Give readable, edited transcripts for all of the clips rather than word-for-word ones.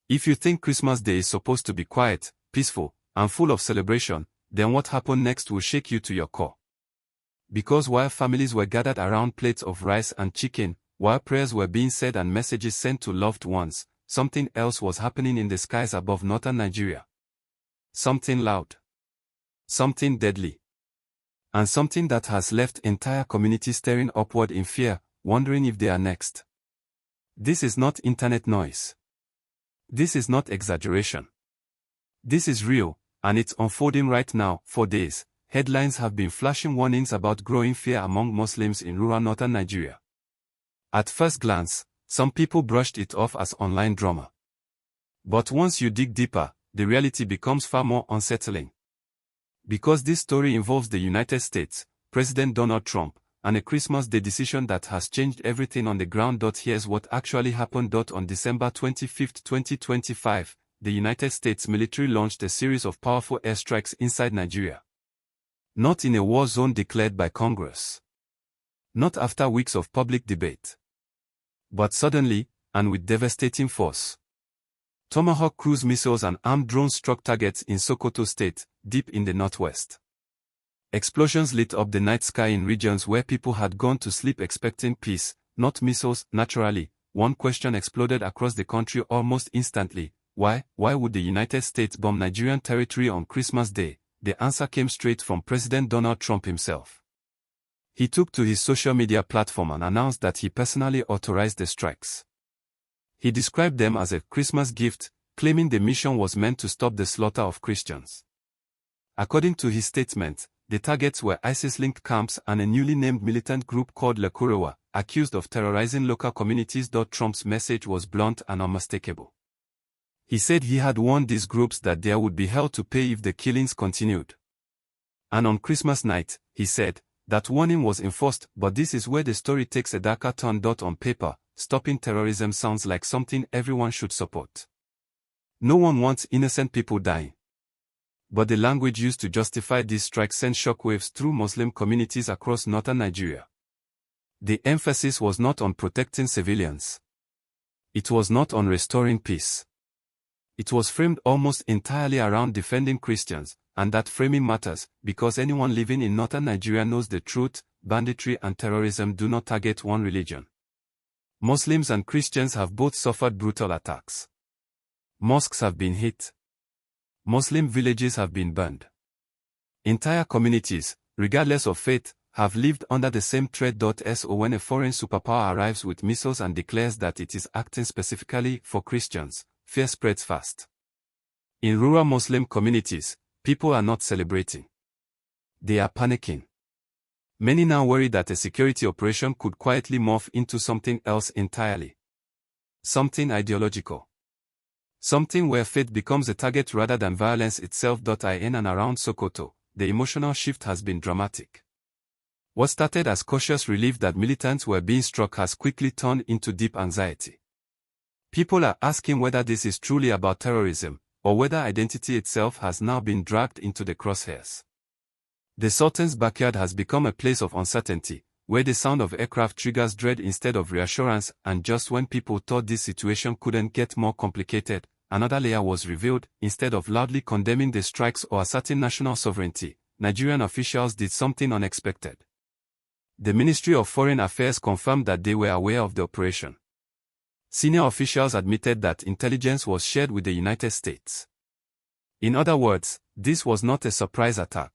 If you think Christmas Day is supposed to be quiet, peaceful, and full of celebration, then what happened next will shake you to your core. Because while families were gathered around plates of rice and chicken, while prayers were being said and messages sent to loved ones, something else was happening in the skies above northern Nigeria. Something loud. Something deadly. And something that has left entire communities staring upward in fear, wondering if they are next. This is not internet noise. This is not exaggeration. This is real, and it's unfolding right now. For days, headlines have been flashing warnings about growing fear among Muslims in rural northern Nigeria. At first glance, some people brushed it off as online drama. But once you dig deeper, the reality becomes far more unsettling. Because this story involves the United States, President Donald Trump, and a Christmas Day decision that has changed everything on the ground. Here's what actually happened. On December 25, 2025, the United States military launched a series of powerful airstrikes inside Nigeria. Not in a war zone declared by Congress. Not after weeks of public debate. But suddenly, and with devastating force. Tomahawk cruise missiles and armed drones struck targets in Sokoto State, deep in the northwest. Explosions lit up the night sky in regions where people had gone to sleep expecting peace, not missiles. Naturally, one question exploded across the country almost instantly. Why would the United States bomb Nigerian territory on Christmas Day? The answer came straight from President Donald Trump himself. He took to his social media platform and announced that he personally authorized the strikes. He described them as a Christmas gift, claiming the mission was meant to stop the slaughter of Christians. According to his statement, the targets were ISIS-linked camps and a newly named militant group called Lakurewa, accused of terrorizing local communities. Trump's message was blunt and unmistakable. He said he had warned these groups that there would be hell to pay if the killings continued. And on Christmas night, he said, that warning was enforced. But this is where the story takes a darker turn. On paper, stopping terrorism sounds like something everyone should support. No one wants innocent people dying. But the language used to justify these strikes sent shockwaves through Muslim communities across northern Nigeria. The emphasis was not on protecting civilians. It was not on restoring peace. It was framed almost entirely around defending Christians, and that framing matters, because anyone living in northern Nigeria knows the truth: banditry and terrorism do not target one religion. Muslims and Christians have both suffered brutal attacks. Mosques have been hit. Muslim villages have been burned. Entire communities, regardless of faith, have lived under the same threat. So when a foreign superpower arrives with missiles and declares that it is acting specifically for Christians, fear spreads fast. In rural Muslim communities, people are not celebrating. They are panicking. Many now worry that a security operation could quietly morph into something else entirely. Something ideological. Something where faith becomes a target rather than violence itself. In and around Sokoto, the emotional shift has been dramatic. What started as cautious relief that militants were being struck has quickly turned into deep anxiety. People are asking whether this is truly about terrorism, or whether identity itself has now been dragged into the crosshairs. The Sultan's backyard has become a place of uncertainty, where the sound of aircraft triggers dread instead of reassurance. And just when people thought this situation couldn't get more complicated, another layer was revealed. Instead of loudly condemning the strikes or asserting national sovereignty, Nigerian officials did something unexpected. The Ministry of Foreign Affairs confirmed that they were aware of the operation. Senior officials admitted that intelligence was shared with the United States. In other words, this was not a surprise attack.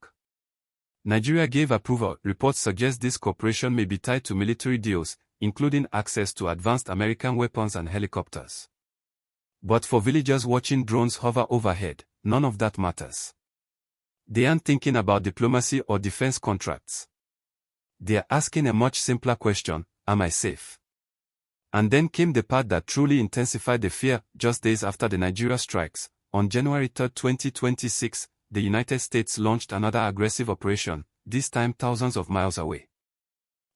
Nigeria gave approval. Reports suggest this cooperation may be tied to military deals, including access to advanced American weapons and helicopters. But for villagers watching drones hover overhead, none of that matters. They aren't thinking about diplomacy or defense contracts. They are asking a much simpler question: am I safe? And then came the part that truly intensified the fear. Just days after the Nigeria strikes, on January 3, 2026, the United States launched another aggressive operation, this time thousands of miles away.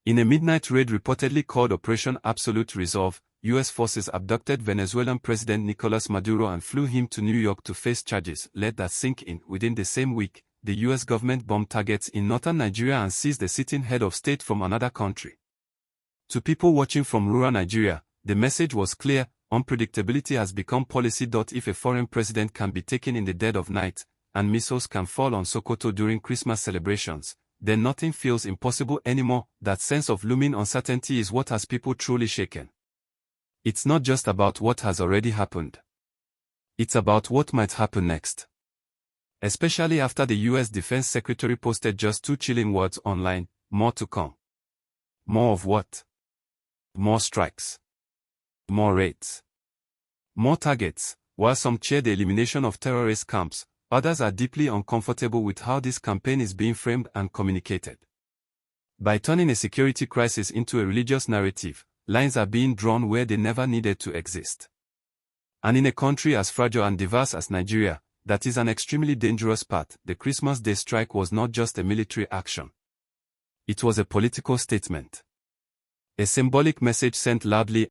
In a midnight raid reportedly called Operation Absolute Resolve, U.S. forces abducted Venezuelan President Nicolas Maduro and flew him to New York to face charges. Let that sink in. Within the same week, the U.S. government bombed targets in northern Nigeria and seized the sitting head of state from another country. To people watching from rural Nigeria, the message was clear: unpredictability has become policy. If a foreign president can be taken in the dead of night, and missiles can fall on Sokoto during Christmas celebrations, then nothing feels impossible anymore. That sense of looming uncertainty is what has people truly shaken. It's not just about what has already happened. It's about what might happen next. Especially after the US Defense Secretary posted just 2 chilling words online: more to come. More of what? More strikes. More raids. More targets. While some cheer the elimination of terrorist camps, others are deeply uncomfortable with how this campaign is being framed and communicated. By turning a security crisis into a religious narrative, lines are being drawn where they never needed to exist. And in a country as fragile and diverse as Nigeria, that is an extremely dangerous path. The Christmas Day strike was not just a military action. It was a political statement. A symbolic message sent loudly